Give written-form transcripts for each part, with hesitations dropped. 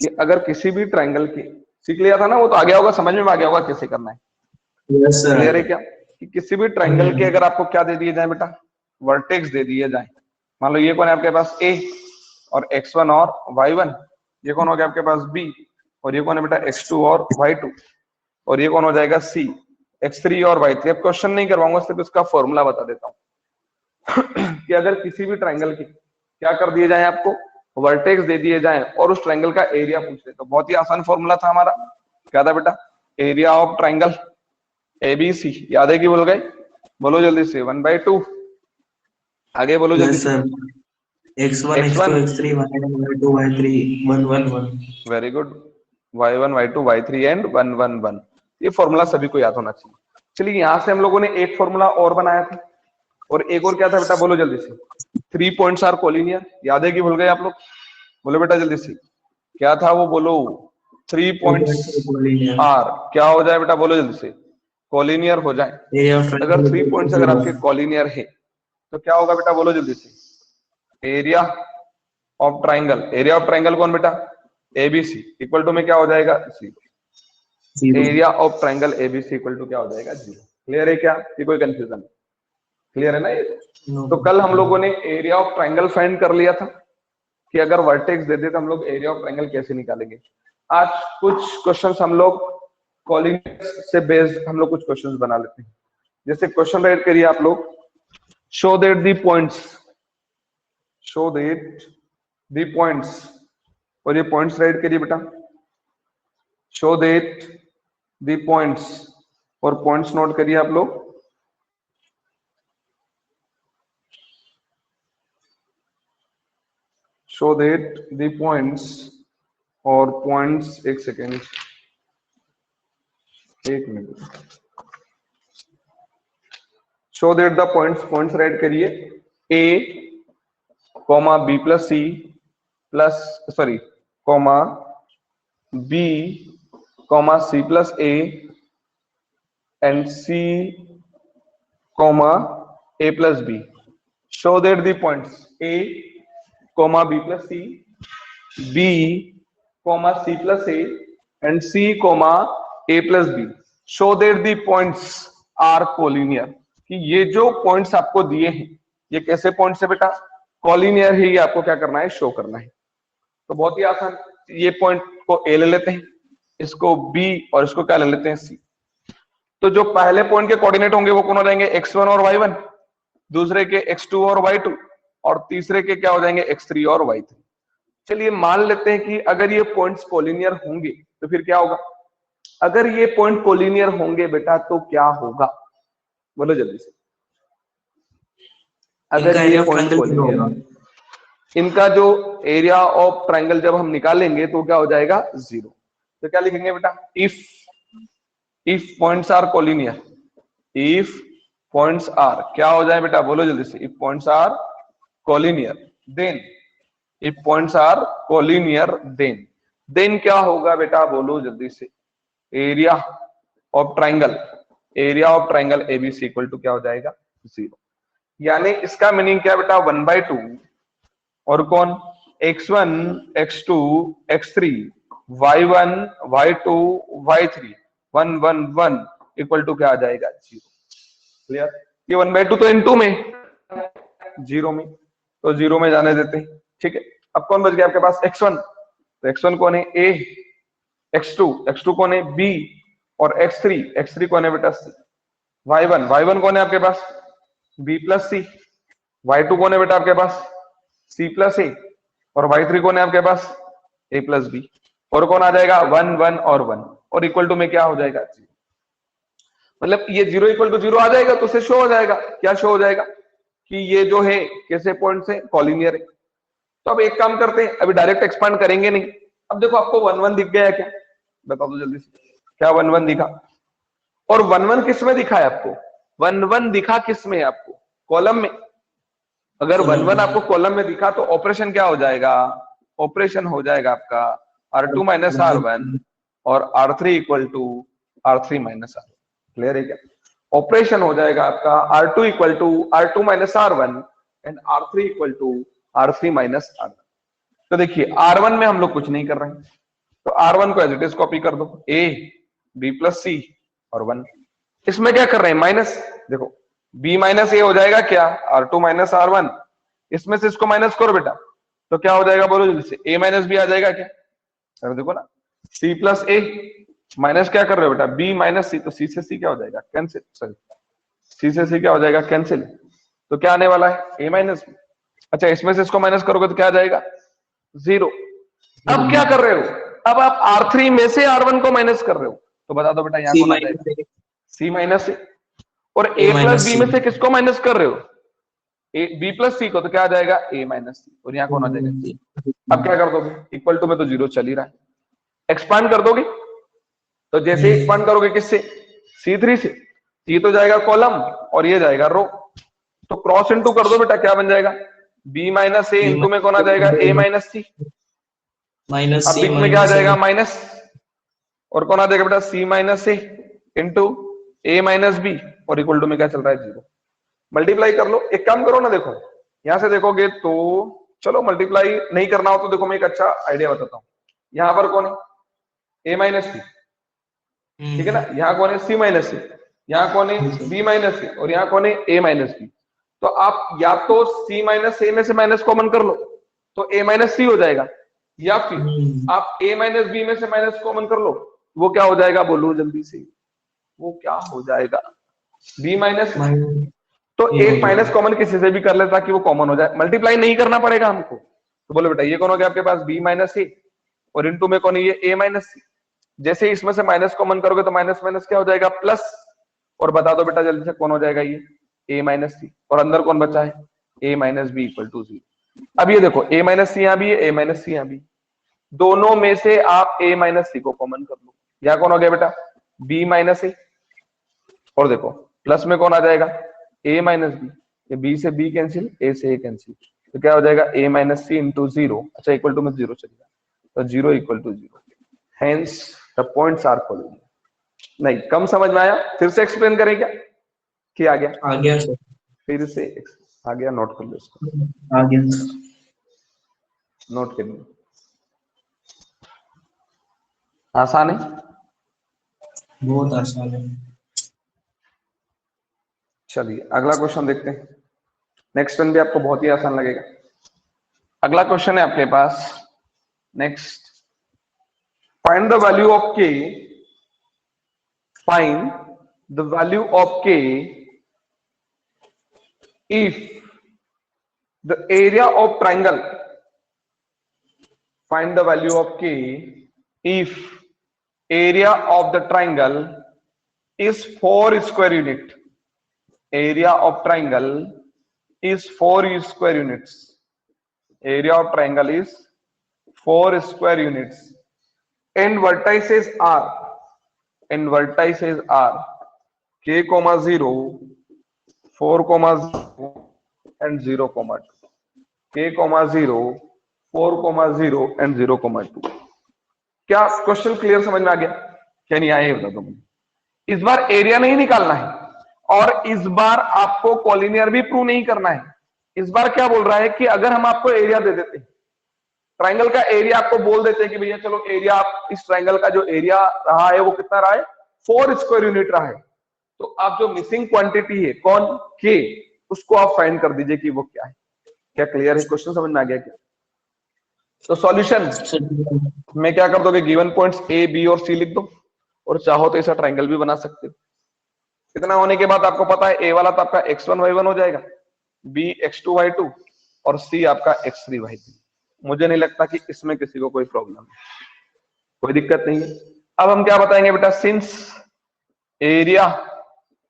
कि अगर किसी भी ट्रायंगल के, सीख लिया था ना वो, तो आ गया होगा, समझ में आ गया होगा कैसे करना है। Yes sir. क्लियर है क्या? कि किसी भी ट्रायंगल के अगर आपको क्या दे दिए जाए बेटा, वर्टेक्स दे दिए जाए। मान लो ये कौन है आपके पास, ए और x1 और y1, ये कौन हो गया आपके पास b, और ये कौन है बेटा x2 और y2, और ये कौन हो जाएगा c, x3 और y3। अब क्वेश्चन नहीं करवाऊंगा, सिर्फ इसका फॉर्मूला बता देता हूँ कि अगर किसी भी ट्रायंगल के क्या कर दिए जाए, आपको वर्टेक्स दे दिए जाए और उस ट्रायंगल का एरिया पूछ ले, तो बहुत ही आसान फॉर्मूला था हमारा। क्या था बेटा, एरिया ऑफ ट्रायंगल एबीसी। याद है कि भूल गए? बोलो जल्दी से, 1/2। आगे बोलो जल्दी से। x1 x2 x3 y1 y2 y3 1 1 1। Very good. y1 y2 y3 and 1 1 1। ये फॉर्मूला सभी को याद होना चाहिए। चलिए यहां से हम लोगों ने एक फॉर्मूला और बनाया था, और एक और क्या था बेटा, बोलो जल्दी से। 3 पॉइंट्स आर कोलिनियर। याद है कि भूल गए आप लोग? बोलो बेटा जल्दी से, क्या था वो, बोलो। 3 पॉइंट्स आर क्या हो जाए बेटा, बोलो जल्दी से, कोलिनियर हो जाए। अगर 3 पॉइंट्स अगर आपके कोलिनियर है तो क्या होगा बेटा, बोलो जल्दी से। Area of triangle, area of triangle कौन बेटा, एबीसी, इक्वल टू में क्या हो जाएगा, zero. Area of triangle ABC equal to क्या हो जाएगा, जीरो। क्लियर है क्या? ये कोई कंफ्यूजन? क्लियर है ना ये? तो कल हम लोगों ने एरिया ऑफ ट्राइंगल फाइंड कर लिया था कि अगर वर्टेक्स दे दे तो हम लोग एरिया ऑफ ट्राइंगल कैसे निकालेंगे। आज कुछ क्वेश्चंस हम लोग कोऑर्डिनेट्स से बेस्ड हम लोग कुछ क्वेश्चंस बना लेते हैं। जैसे क्वेश्चन राइट करिए आप लोग, show that the points, show that the points, और ये पॉइंट्स राइट करिए बेटा, शो दैट दी पॉइंट्स, और पॉइंट्स नोट करिए आप लोग। शो दैट दी पॉइंट्स, और पॉइंट्स, एक सेकेंड, एक minute, show that the points, points write करिए, A comma B plus C plus, sorry, comma B comma C plus A and C comma A plus B. Show that the points A comma B plus C, B comma C plus A and C comma A plus B. Show that the points are collinear, कि ये जो points आपको दिए हैं ये कैसे points है बेटा, कॉलिनियर है। ये आपको क्या करना है, शो करना है। तो बहुत ही आसान, ये पॉइंट को ए ले लेते हैं, इसको बी, और इसको क्या ले लेते हैं, सी। तो जो पहले पॉइंट के कोऑर्डिनेट होंगे वो कौन हो जाएंगे, x1 और y1, दूसरे के x2 और y2, और तीसरे के क्या हो जाएंगे, x3 और y3। चलिए मान लेते हैं कि अगर ये पॉइंट्स कोलिनियर होंगे तो फिर क्या होगा, अगर ये पॉइंट कोलिनियर होंगे बेटा तो क्या होगा, बोलो जल्दी से। अगर ये पॉइंट कोलिनियर, इनका जो एरिया ऑफ ट्राइंगल जब हम निकालेंगे तो क्या हो जाएगा, जीरो। तो क्या लिखेंगे बेटा, if points are collinear, if points are क्या हो जाए बेटा, बोलो जल्दी से, if points are collinear then, if points are collinear then क्या होगा बेटा, बोलो जल्दी से, area of triangle, area of triangle ABC equal to क्या हो जाएगा, जीरो। यानी इसका मीनिंग क्या बेटा, 1/2 और कौन, x1 x2 x3 y1 y2 y3 1 1 1 equal to क्या आ जाएगा, जीरो। क्लियर? ये 1/2 तो इनटू में, जीरो में, तो जीरो में जाने देते हैं। ठीक है, अब कौन बच गया आपके पास, x1, तो x1 कौन है, a, x2 कौन है, b, और x3 कौन है बेटा, c। y1 कौन है आपके पास, b प्लस सी, y2 कौन है बेटा आपके पास, c प्लस ए, और y3 कौन है आपके पास, a प्लस बी, और कौन आ जाएगा, 1 1 और 1, और इक्वल टू में क्या हो जाएगा, जीरो। मतलब ये जीरो इक्वल टू जीरो आ जाएगा तो उसे शो हो जाएगा, क्या शो हो जाएगा, कि ये जो है कैसे पॉइंट से कॉलिनियर है। तो अब एक काम करते हैं, अभी डायरेक्ट एक्सपांड करेंगे नहीं। अब देखो आपको 1 1 दिख गया है क्या, बता दो जल्दी से, क्या 1 1 दिखा, और 1 1 किस में दिखा है आपको, 1 1 दिखा किस में आपको, कॉलम में। अगर 1 1 आपको कॉलम में दिखा तो ऑपरेशन क्या हो जाएगा, ऑपरेशन हो जाएगा आपका R2 माइनस R1 और R3 equal to R3 minus R1। Clear है क्या? ऑपरेशन हो जाएगा आपका R2 equal to R2 minus R1 and R3 equal to R3 minus R1। तो देखिए R1 में हम लोग कुछ नहीं कर रहे हैं, तो R1 को एज इट इज कॉपी कर दो, A B प्लस C और 1। इसमें क्या कर रहे हैं, माइनस, देखो B माइनस A हो जाएगा क्या, R2 माइनस R1, इसमें से इसको माइनस करो बेटा, तो क्या हो जाएगा बोलो जल्दी से, A माइनस B आ जाएगा क्या, अरे देखो ना, C प्लस A माइनस क्या कर रहे हो बेटा, B माइनस C, तो C से C क्या हो जाएगा, कैंसिल, सॉरी C से C क्या हो जाएगा, कैंसिल, तो क्या आने वाला है, A माइनस B। अच्छा इसमें से इसको माइनस करोगे तो क्या आ जाएगा, 0। अब क्या कर रहे हो, अब आप R3 में से R1 को माइनस कर रहे हो, तो बता दो बेटा यहाँ C कौन आ माइनस जाएगा, C माइनस C, और A A plus minus B C, में से किसको माइनस कर रहे हो, B प्लस C को, तो क्या आ जाएगा A माइनस C, और यहाँ कौन आ जाएगा। अब क्या कर दोगे, इक्वल टू में तो 0 चल ही रहा है, एक्सपांड कर दोगे, तो जैसे एक्सपांड करोगे किससे, C3 से, C तो जाएगा कॉलम और ये जाएगा रो, तो क्रॉस इनटू कर दो बेटा, क्या बन जाएगा, B माइनस A इंटू में कौन आ जाएगा, A माइनस C, माइनस अब C बीच में क्या आ माइनस जाएगा, A, माइनस, और कौन आ जाएगा बेटा, C minus A into A minus B, और इक्वल टू में क्या चल रहा है, 0। मल्टीप्लाई कर लो, एक काम करो ना, देखो यहां से देखोगे तो, चलो मल्टीप्लाई नहीं करना हो तो देखो मैं एक अच्छा आइडिया बताता हूँ, यहाँ पर कौन है, A माइनस C, ठीक है ना, यहाँ कौन है, C माइनस C, यहाँ कौन है, B माइनस C, और यहाँ कौन है, A माइनस B। तो आप या तो C माइनस A में से माइनस कॉमन कर लो तो A माइनस C हो जाएगा, या फिर आप A माइनस B में से माइनस कॉमन कर लो, वो क्या हो जाएगा, बोलो जल्दी से, वो क्या हो जाएगा, B माइनस, तो एक माइनस कॉमन किसी से भी कर ले ताकि वो कॉमन हो जाए, मल्टीप्लाई नहीं करना पड़ेगा हमको। तो बोलो बेटा ये कौन हो गया आपके पास, B माइनस A, और इनटू में कौन है ये, A माइनस C। जैसे ही इसमें से माइनस कॉमन करोगे तो माइनस माइनस क्या हो जाएगा, प्लस, और बता दो बेटा जल्दी से कौन हो जाएगा ये, A माइनस C, और अंदर कौन बचा है, A minus B equal to 0। अब ये देखो A माइनस C यहाँ भी है, A माइनस C यहाँ भी, दोनों में से आप A माइनस C को कॉमन कर लो, यहाँ कौन हो गया बेटा, B माइनस A, और देखो प्लस में कौन आ जाएगा, A माइनस B, ये B से B कैंसिल, A से A कैंसिल, तो क्या हो जाएगा, A माइनस C इंटू 0, अच्छा इक्वल टू में 0 चलेगा, तो 0 equal to 0, hence the points are collinear. नहीं कम समझ में आया, फिर से एक्सप्लेन करें क्या, कि आ गया सर, फिर से आ गया, नोट कर लो इसको, आ गया, नोट कर लो, आसान है, बहुत आसान है। चलिए अगला क्वेश्चन देखते हैं, नेक्स्ट वन भी आपको बहुत ही आसान लगेगा। अगला क्वेश्चन है आपके पास, next, find the value of k, find the value of k if the area of triangle, find the value of k if area of the triangle is 4 square unit, area of triangle is 4 square units, area of triangle is 4 square units, and vertices are k comma 0, 4 comma 0 and 0 comma 2, k comma 0, 4 comma 0 and 0 comma 2। क्या question clear समझ में आ गया, क्या नहीं आया ये बता दो मुझे। इस बार एरिया नहीं निकालना है, और इस बार आपको कॉलिनियर भी प्रूव नहीं करना है। इस बार क्या बोल रहा है कि अगर हम आपको एरिया दे देते हैं, ट्राइंगल का एरिया आपको बोल देते हैं कि भैया चलो एरिया, आप इस ट्राइंगल का जो एरिया रहा है वो कितना रहा है, 4 स्क्वायर यूनिट रहा है, तो आप जो मिसिंग क्वांटिटी है कौन, के, उसको आप फाइंड कर दीजिए कि वो क्या है। क्या क्लियर है, क्वेश्चन समझ में आ गया क्या। तो सॉल्यूशन में क्या कर दोगे, गिवन पॉइंट्स ए बी और सी लिख दो, और चाहो तो ऐसा ट्राइंगल भी बना सकते हो। इतना होने के बाद आपको पता है ए वाला तो आपका x1 y1 हो जाएगा, बी x2 y2, और सी आपका x3 y3। मुझे नहीं लगता कि इसमें किसी को कोई प्रॉब्लम है, कोई दिक्कत नहीं है। अब हम क्या बताएंगे बेटा, since area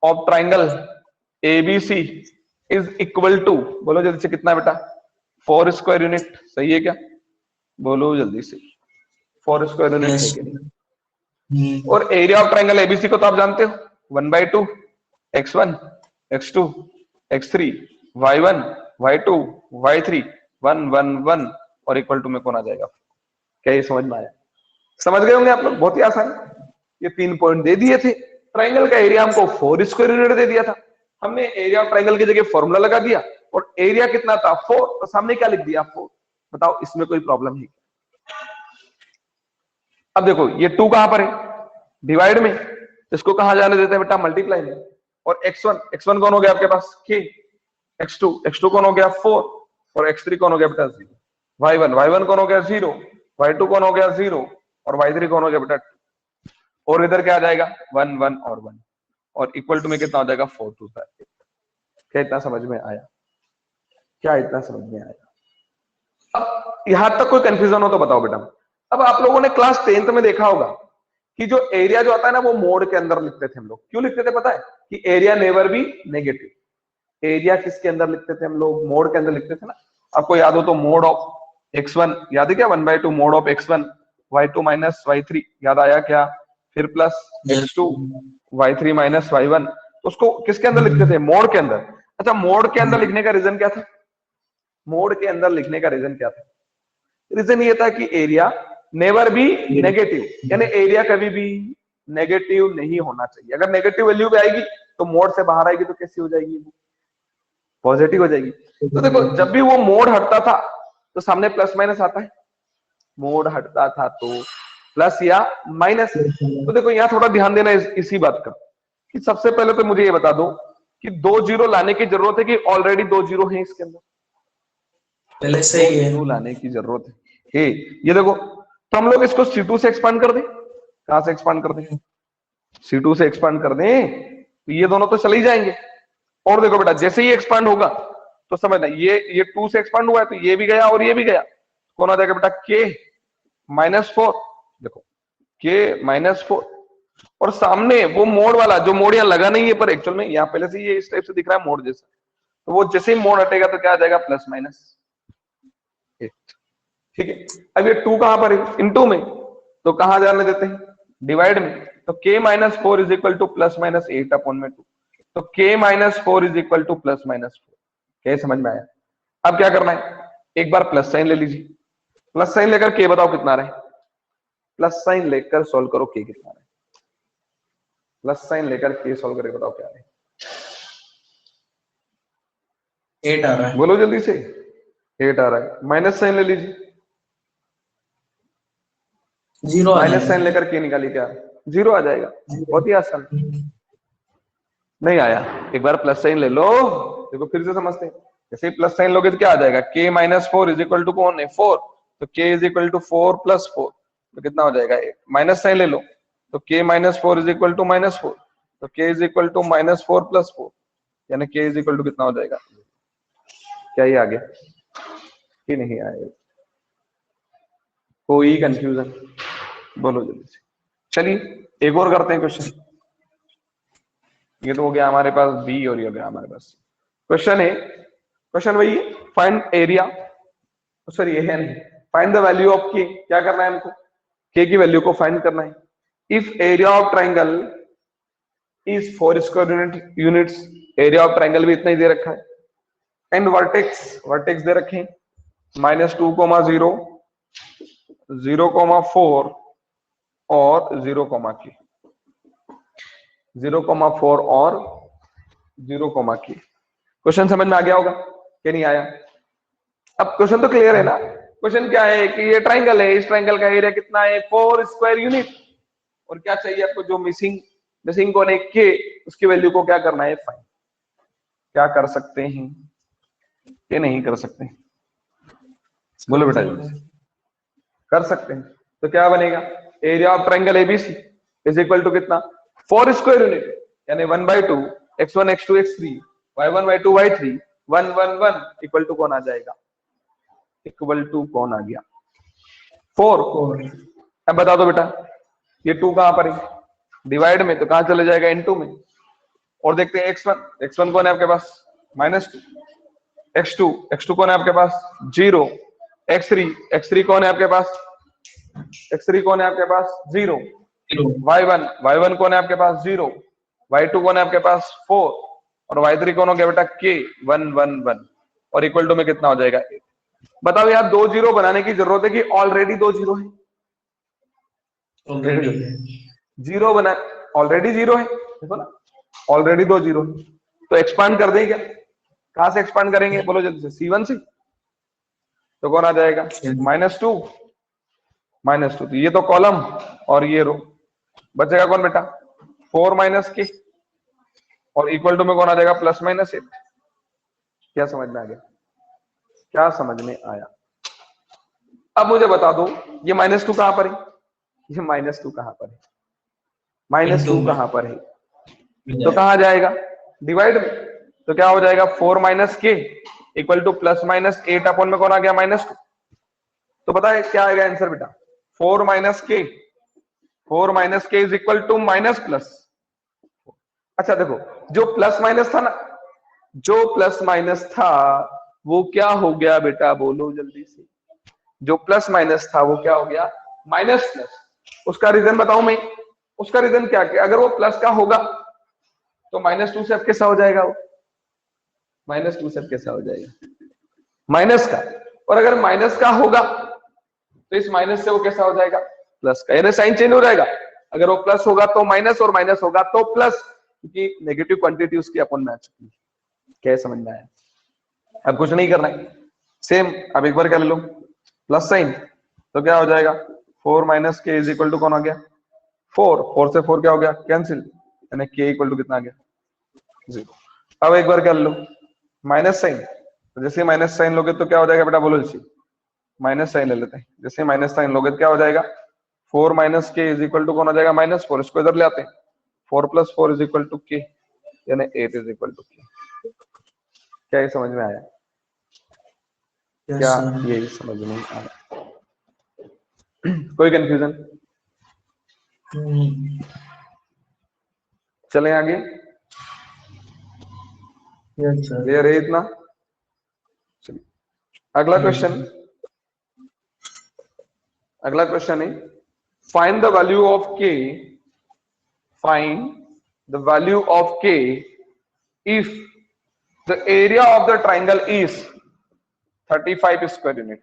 of triangle ABC is equal to, बोलो जल्दी से कितना बेटा, 4 स्क्वायर यूनिट, सही है क्या, बोलो जल्दी से, 4 स्क्वायर यूनिट है कि नहीं। और एरिया ऑफ ट्राइंगल ABC को तो आप जानते हो, 1/2 x1 x2 x3 y1 y2 y3 1 1 1, और इक्वल टू में कौन आ जाएगा। क्या ये समझ में आया, समझ गए होंगे आप लोग, बहुत ही आसान। ये 3 पॉइंट दे दिए थे, ट्राइंगल का एरिया हमको 4 स्क्वायर यूनिट दे दिया था, हमने एरिया ऑफ ट्राइंगल की जगह फॉर्मूला लगा दिया, और एरिया कितना था 4, तो सामने क्या लिख दिया 4। बताओ इसमें कोई प्रॉब्लम है, अब देखो ये 2 कहां पर है, डिवाइड में, इसको कहां जाने देते हैं बेटा, मल्टीप्लाई में। और x1 कौन हो गया आपके पास, k, x2 कौन हो गया 4, और x3 कौन हो गया बेटा 0, y1 कौन हो गया 0, y2 कौन हो गया 0, और y3 कौन हो गया बेटा 2। और इधर क्या आ जाएगा 1 1 और 1, और इक्वल टू में कितना हो जाएगा 4 2 का 8। क्या इतना समझ में आया, क्या इतना समझ में आया? अब यहां तक कोई कंफ्यूजन हो तो बताओ बेटा। अब आप लोगों ने क्लास 10th में देखा होगा कि जो एरिया जो आता है ना वो मोड के अंदर लिखते थे हम लोग। क्यों लिखते थे पता है? कि area never be negative. Area किसके अंदर लिखते थे हम लोग, मोड के अंदर लिखते थे ना। आपको याद हो तो मोड ऑफ x1 याद है क्या, 1/2 mode of x1 y2 minus y3 याद आया क्या, फिर plus x2 y3 minus y1, उसको किसके अंदर लिखते थे, मोड के अंदर। अच्छा मोड के अंदर लिखने का रीजन क्या था, मोड के अंदर लिखने का रीजन क्या था? रीजन ये था कि एरिया नेवर बी नेगेटिव, यानी एरिया कभी भी नेगेटिव नहीं होना चाहिए। अगर नेगेटिव वैल्यू भी आएगी तो मोड से बाहर आएगी तो कैसी हो जाएगी, पॉजिटिव हो जाएगी। तो देखो जब भी वो मोड हटता था तो सामने प्लस माइनस आता है, मोड हटता था तो प्लस या माइनस। तो देखो यहाँ थोड़ा ध्यान देना इसी बात का कि सबसे पहले तो मुझे ये बता दो कि 2 जीरो लाने की जरूरत है कि ऑलरेडी 2 जीरो है इसके अंदर, पहले से ही है, 2 लाने की जरूरत है। ये देखो तो हम लोग इसको C2 से एक्सपांड कर दें। कहां से एक्सपांड कर दें, C2 से एक्सपांड कर दें तो ये दोनों तो चले ही जाएंगे। और देखो बेटा जैसे ही एक्सपांड होगा तो समझना ये 2 से एक्सपांड हुआ है तो ये भी गया और ये भी गया, कौन आ जाएगा बेटा k -4। देखो k -4 और सामने वो मोड वाला, जो मोड यहाँ लगा नहीं है पर एक्चुअल में यहाँ पहले से ये इस टाइप से दिख रहा है मोड जैसा, तो वो जैसे ही मोड हटेगा तो क्या आ जाएगा प्लस माइनस 8। ठीक है, अब ये 2 कहां पर है, इनटू में, तो कहां जाने देते हैं, डिवाइड में। तो k -4 is equal two plus minus 8 upon में 2, तो k -4 is equal two plus minus 4। क्या समझ में आया? अब क्या करना है, एक बार प्लस साइन ले लीजिए, प्लस साइन लेकर k बताओ कितना रहे, प्लस साइन लेकर सॉल्व करो k कितना रहे, प्लस साइन लेकर k सॉल्व करके बताओ क्या रहे। 8 आ रहा है, बोलो जल्दी से, 8 आ रहा है। माइनस साइन ले लीजिए, 0 आ माइनस साइन जाएगा, लेकर k निकालिए, क्या 0 आ जाएगा। बहुत ही आसान, नहीं आया, एक बार प्लस साइन ले लो, देखो फिर से समझते हैं। जैसे ही प्लस साइन लोगे तो क्या आ जाएगा, k -4 इज इक्वल टू कौन है 4, तो k इज इक्वल टू 4 + 4, तो कितना हो जाएगा 8। माइनस साइन ले लो तो k -4 इज इक्वल टू -4, तो k इज इक्वल टू -4 + 4, यानी k इज इक्वल टू कितना हो जाएगा। क्या ये आ गया कि नहीं आएगा? कोई कंफ्यूजन, बोलो जल्दी से। चलिए एक और करते हैं क्वेश्चन। ये तो हो गया हमारे पास बी और ये हो गया हमारे पास। क्वेश्चन है, क्वेश्चन वही है, फाइंड एरिया, सॉरी ये है नहीं, फाइंड द वैल्यू ऑफ के। क्या करना है हमको, के की वैल्यू को फाइंड करना है। If area of triangle is 4 square units, area of triangle भी इतना ही दे रखा है, एंड वर्टेक्स दे रखे हैं -2, 0, 0,4 और 0,k, 0,4 और 0,k। क्वेश्चन समझ में आ गया होगा कि नहीं आया? अब क्वेश्चन तो क्लियर है ना। क्वेश्चन क्या है कि ये ट्राइंगल है, इस ट्राइंगल का एरिया कितना है 4 स्क्वायर यूनिट, और क्या चाहिए आपको, जो मिसिंग कौन है के, उसकी वैल्यू को क्या करना है फाइंड। क्या कर सकते हैं कि नहीं कर सकते? बोलो बेटा जल्दी, कर सकते हैं। तो क्या बनेगा, area of triangle ABC is equal to कितना 4 स्क्वायर यूनिट, यानी 1/2 x1 x2 x3 y1 y2 y3 1 1 1 equal to कौन आ जाएगा, इक्वल टू कौन आ गया 4। अब बता दो बेटा ये 2 कहां पर है, डिवाइड में, तो कहां चले जाएगा इनटू में। और देखते हैं x1 कौन है आपके पास -2, x2 कौन है आपके पास 0, x3 कौन है आपके पास, x3 कौन है आपके पास 0, y1 कौन है आपके पास 0, y2 कौन है आपके पास 4, और y3 कौन हो गया बेटा k 1 1 1, और इक्वल टू में कितना हो जाएगा 8। बताओ यार 2 जीरो बनाने की जरूरत है कि ऑलरेडी 2 जीरो है, जीरो बना, ऑलरेडी 0 है, देखो ना ऑलरेडी 2 जीरो है, तो एक्सपांड कर दें क्या, कहां से एक्सपांड करेंगे बोलो जल्दी से, C1 से, तो कौन आ जाएगा -2 -2, तो ये तो कॉलम और ये रो, बचेगा कौन बेटा 4 - k, और इक्वल टू में कौन आ जाएगा +-8। क्या समझ में आ गया? क्या समझ में आया? अब मुझे बता दो ये -2 कहां पर है? ये -2 कहां पर है? -2 इनटू में कहां पर है? तो कहां जाएगा? डिवाइड में। तो क्या हो जाएगा 4 - k इक्वल टू +-8 अपॉन में कौन आ गया -2। तो पता है क्या आएगा आंसर बेटा 4 - k इज इक्वल टू -+। अच्छा देखो जो प्लस माइनस था ना, जो प्लस माइनस था वो क्या हो गया बेटा, बोलो जल्दी से। जो प्लस माइनस था वो क्या हो गया -+। उसका रीजन बताऊं मैं? उसका रीजन क्या कि अगर वो प्लस का होगा तो -2 से अब कैसा हो जाएगा वो, -2 से अब कैसा हो जाएगा माइनस का, और अगर माइनस का होगा तो इस माइनस से वो कैसा हो जाएगा प्लस का, यानी साइन चेंज हो जाएगा। अगर वो प्लस होगा तो माइनस और माइनस होगा तो प्लस, क्योंकि नेगेटिव क्वांटिटी उसकी अपन में आ चुकी है। क्या समझ में आया? अब कुछ नहीं करना है, सेम अब एक बार कर लो प्लस साइन, तो क्या हो जाएगा 4 - k इज इक्वल टू कौन आ गया 4 से 4 क्या हो गया कैंसिल, यानी k इक्वल टू कितना आ गया 0। अब एक बार कर लो माइनस साइन, तो जैसे माइनस साइन लोगे तो क्या हो जाएगा बेटा, बोलो जैसे माइनस साइन ले लेते हैं, जैसे माइनस साइन लोगे तो क्या हो जाएगा 4 - k इज इक्वल टू कौन हो जाएगा -4, इसको इधर ले आते हैं 4 + 4 इज इक्वल टू k, यानी 8 इज इक्वल टू k। क्या ये समझ में आया? यस क्या सर। यही समझ में आया? कोई कंफ्यूजन? चलें आगे, यस सर। क्लियर है इतना? चलिए अगला क्वेश्चन, अगला क्वेश्चन है find the value of k, find the value of k if the area of the triangle is 35 square unit,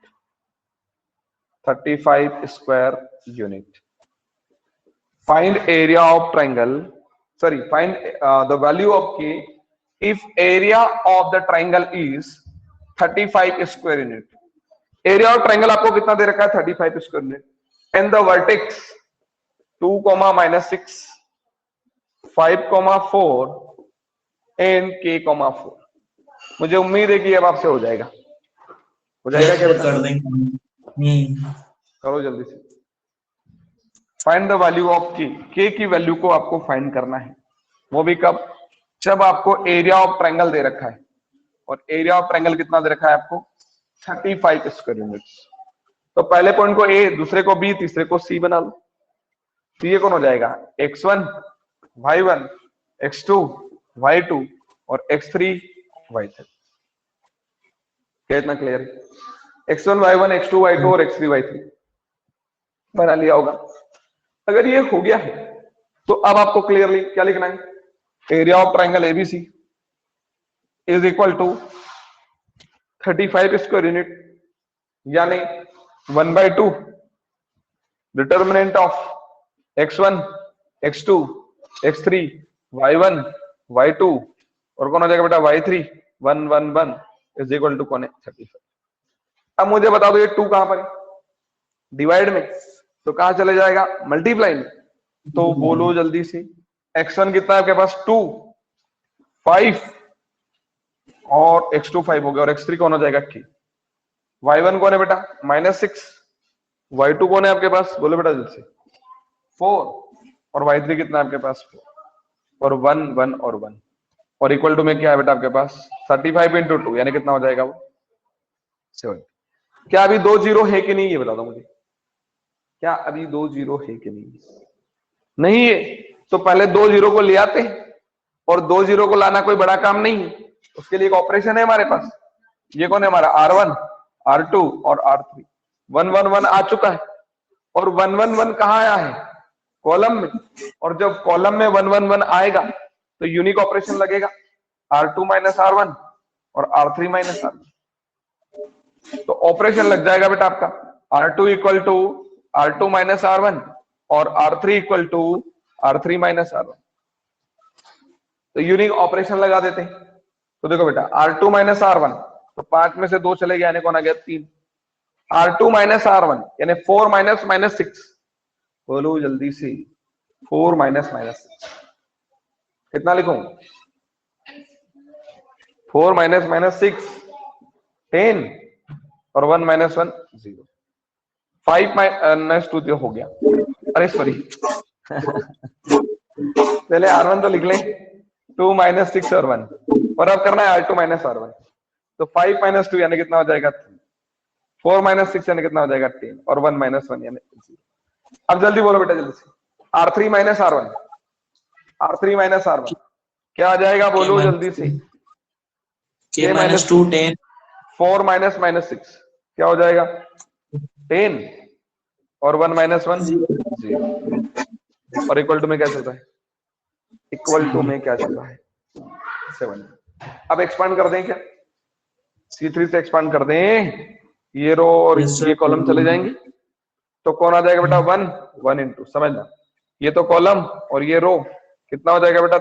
35 square unit. Find area of triangle, sorry, find the value of k if area of the triangle is 35 square unit। Area of triangle आपको कितना दे रखा है 35 square unit, and the vertex 2, -6, 5, 4 and k, 4। मुझे उम्मीद है कि अब आपसे हो जाएगा, हो जाएगा यस क्या सर, बेटा? कर देंगे। करो जल्दी से। Find the value of k की वैल्यू को आपको फाइंड करना है, वो भी कब, जब आपको एरिया ऑफ ट्रायंगल दे रखा है, और एरिया ऑफ ट्रायंगल कितना दे रखा है आपको 35 स्क्वायर यूनिट्स। तो पहले पॉइंट को ए, दूसरे को बी, तीसरे को सी बना लो। तो ये कौन हो जाएगा x1 y1 x2 y2 और x3 y3। क्या इतना क्लियर है? x1 y1 x2 y2 और x3 y3 बना लिया होगा। अगर ये हो गया है तो अब आपको क्लियरली क्या लिखना है, area of triangle ABC is equal to 35 square unit, यानी 1/2 determinant of x1 x2 x3 y1 y2 और कौन हो जाएगा बेटा y3 1 1 1 इज इक्वल टू कौन है 35। अब मुझे बता दो ये 2 कहां पर है, डिवाइड में, तो कहां चले जाएगा मल्टीप्लाई में। तो बोलो जल्दी से x1 कितना है आपके पास 2 5 और x2 5 हो गया, और x3 कौन हो जाएगा k, y1 कौन है बेटा -6, y2 कौन है आपके पास, बोलो बेटा जल्दी से 4 और y3 कितना है आपके पास 4 और 1 1 और 1 और इक्वल टू में क्या है बेटा आपके पास 35 × 2 यानी कितना हो जाएगा वो 7। क्या अभी 2 जीरो है कि नहीं ये बता दो मुझे, क्या अभी 2 जीरो है कि नहीं? नहीं है तो पहले 2 जीरो को ले आते हैं, और 2 जीरो को लाना कोई बड़ा काम नहीं है, उसके लिए एक ऑपरेशन है हमारे पास। ये कौन है हमारा R1 R2 और R3, 1 1 1 आ चुका है, और 1 1 1 कहां आया है कॉलम में, और जब कॉलम में 1 1 1 आएगा तो यूनिक ऑपरेशन लगेगा R2 - R1 और R3 - R1, तो ऑपरेशन लग जाएगा बेटा आपका R2 equal to R2 - R1 और R3 equal to R3 - R1। तो यूनिक ऑपरेशन लगा देते हैं। तो देखो बेटा R2 - R1 तो 5 में से 2 चले गए, यानी कौन आ गया 3, R2 माइनस R1 यानी 4 माइनस माइनस 6, बोलो जल्दी से, 4 माइनस माइनस 6 कितना लिखूं? 4 माइनस माइनस 6 10 और 1 माइनस 1 0, 5 माइनस 2 हो गया, अरे सॉरी पहले R1 तो लिख लें, 2 माइनस 6 और 1, और अब करना है R2 माइनस R1, तो 5 माइनस 2 यानी कितना हो जाएगा 3, 4 माइनस 6 यानी कितना हो जाएगा 10 और 1 माइनस 1 यानी 0। अब जल्दी बोलो बेटा जल्दी से, R3 minus R1, R3 minus R1 क्या आ जाएगा, बोलो जल्दी से। K माइनस 2 10, 4 माइनस माइनस 6 क्या हो जाएगा 10 और 1 माइनस 1 0, और इक्वल टू में क्या चल रहा है, इक्वल टू में क्या चल रहा है 7। अब एक्सपांड कर दें क्या, C3 से एक्सपांड कर दें, ये रो और ये कॉलम चले जाएंगे, तो कौन आ जाएगा बेटा 1 1 इंटू, समझना, ये तो कॉलम और ये रो कितना हो जाएगा बेटा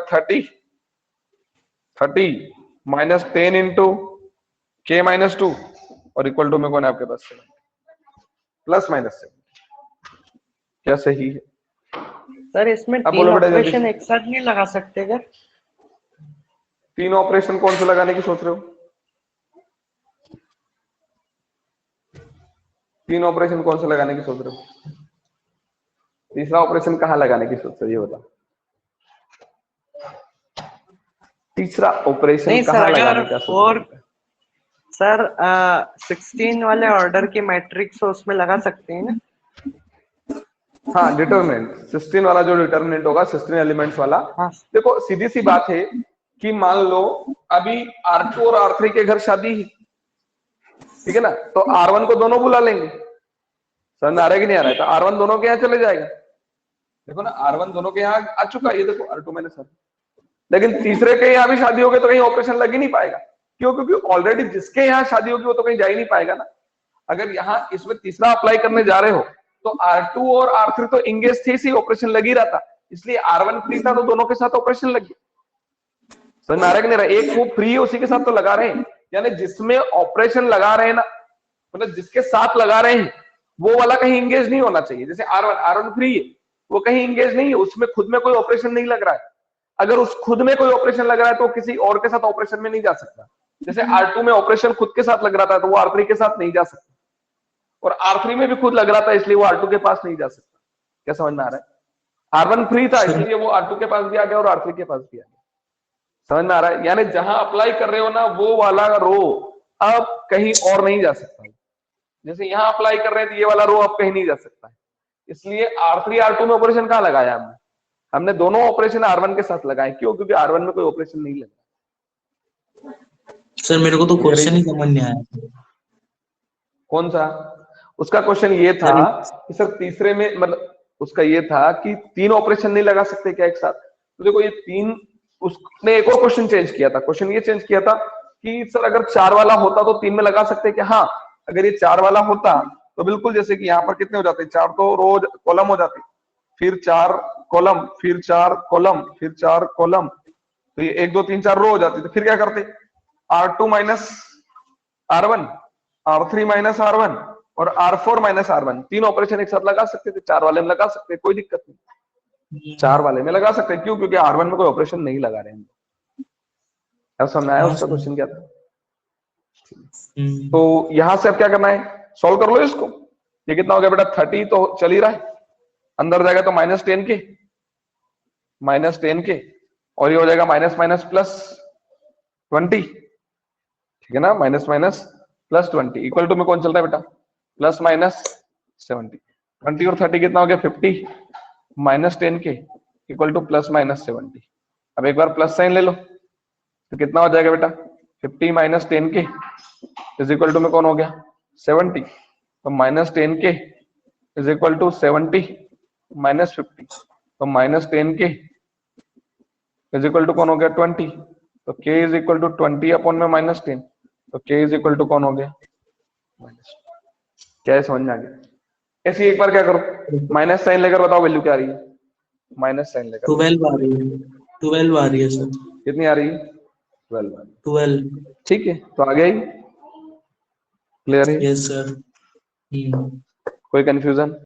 30 माइनस 10 इंटू K माइनस 2 और इक्वल टू में कौन है आपके पास 7 प्लस माइनस 7, क्या सही है? सर इसमें अब 3 बोलो बेटा जल्दी ऑपरेशन से। एक साथ नहीं लगा सकते क्या? 3 ऑपरेशन कौन से लगाने की सोच रहे हो? 3 ऑपरेशन कौन से लगाने की सोच रहे हो? तीसरा ऑपरेशन कहाँ लगाने की सोच रहे हो ये बता, तीसरा ऑपरेशन नहीं सर, कहाँ अगर लगाने का सोच रहे हो? सर 16 वाले ऑर्डर की मैट्रिक्स हो उसमें लगा सकते हैं ना? हाँ डिटरमिनेंट, 16 वाला जो डिटरमिनेंट होगा 16 एलिमेंट्स वाला, हाँ देखो सीधी सी बात है कि मान लो अभी R2 और R3 के घर शादी है, ठीक है ना, तो R1 को दोनों बुला लेंगे, समझ आ रहा है कि नहीं आ रहा है, तो R1 दोनों के यहाँ चले जाएगा, देखो ना R1 दोनों के यहाँ आ चुका है, ये देखो R2 मैंने सर, लेकिन तीसरे के यहाँ भी शादी होगी तो कहीं ऑपरेशन लग ही नहीं पाएगा, क्यों? क्योंकि ऑलरेडी जिसके यहाँ शादी होगी वो तो कहीं जा ही नहीं पाएगा ना। अगर यहाँ इसमें तीसरा अप्लाई करने जा रहे हो तो R2 और R3 तो इंगेज थे, इसी ऑपरेशन लग ही रहा था, इसलिए R1 फ्री था तो दोनों के साथ ऑपरेशन लग गया, समझ में आ रहा है कि नहीं रहा, एक वो फ्री है उसी के साथ तो लगा रहे हैं, यानी जिसमें ऑपरेशन लगा रहे हैं ना, मतलब जिसके साथ लगा रहे हैं वो वाला कहीं इंगेज नहीं होना चाहिए, जैसे R1 फ्री है वो कहीं इंगेज नहीं है, उसमें खुद में कोई ऑपरेशन नहीं लग रहा है, अगर उस खुद में कोई ऑपरेशन लग रहा है तो किसी और के साथ ऑपरेशन में नहीं जा सकता, जैसे R2 में ऑपरेशन खुद के साथ लग रहा था तो वो R3 के साथ नहीं जा सकता, और R3 में भी खुद लग रहा था इसलिए वो R2 के पास नहीं जा सकता, क्या समझ में आ रहा है? R1 फ्री था इसलिए वो R2 के पास भी आ गया और R3 के पास भी आ गया, समझ में आ रहा है? यानी जहां अप्लाई कर रहे हो ना वो वाला रो अब कहीं और नहीं जा सकता, जैसे यहां अप्लाई कर रहे हैं तो ये वाला रो अब कहीं नहीं जा सकता है, इसलिए R3 R2 में ऑपरेशन कहां लगाया हमने दोनों ऑपरेशन R1 के साथ लगाए, क्यों? क्योंकि R1 में कोई ऑपरेशन नहीं लगा। सर मेरे को तो क्वेश्चन ही समझ नहीं आया। कौन सा? उसका क्वेश्चन ये था कि सर तीसरे में, मतलब उसका ये था कि 3 ऑपरेशन नहीं लगा सकते क्या एक साथ, तो देखो ये 3, उसने एक और क्वेश्चन चेंज किया था, क्वेश्चन ये चेंज किया था कि सर अगर 4 वाला होता तो 3 में लगा सकते क्या? हाँ, अगर ये 4 वाला होता तो बिल्कुल, जैसे कि यहाँ पर कितने हो जाते, 4 तो रोज कॉलम हो जाते, फिर 4 कॉलम, फिर 4 कॉलम, फिर 4 कॉलम, तो ये 1 2 3 4 रो हो जाती, तो फिर क्या करते, R2 minus R1, R3 minus R1 और R4 माइनस R1, 3 ऑपरेशन एक साथ लगा सकते थे, 4 वाले में लगा सकते हैं, कोई दिक्कत नहीं, 4 वाले में लगा सकते हैं, क्यों? क्योंकि R1 में कोई ऑपरेशन नहीं लगा रहे हैं। अब समझ आया उसका क्वेश्चन क्या था? तो यहां से अब क्या करना है, सॉल्व कर लो इसको, ये कितना हो गया बेटा 30 तो चल ही रहा है, अंदर जाएगा तो माइनस 10 के और ये हो जाएगा माइनस माइनस प्लस 20, ठीक है ना, minus minus plus 20 equal to में कौन चल रहा है बेटा प्लस माइनस 70, 20 और 30 कितना हो गया 50 माइनस 10 के इक्वल टू प्लस माइनस 70। अब एक बार प्लस साइन ले लो तो कितना हो जाएगा बेटा 50 माइनस 10 के इज इक्वल टू में कौन हो गया 70, तो माइनस 10 के इज इक्वल टू 70 माइनस 50, तो माइनस 10 के इज इक्वल टू कौन हो गया 20, तो k is equal to 20 upon में माइनस 10, तो k इज इक्वल टू कौन हो गया माइनस, क्या समझ में आ गया? ऐसे एक बार क्या करो, माइनस साइन लेकर बताओ वैल्यू क्या आ रही है, माइनस साइन लेकर 12 आ रही है, 12 आ रही है सर, कितनी आ रही है 12 आ रही है, 12। ठीक है, तो आ गया ही, क्लियर है? Yes sir. कोई कंफ्यूजन?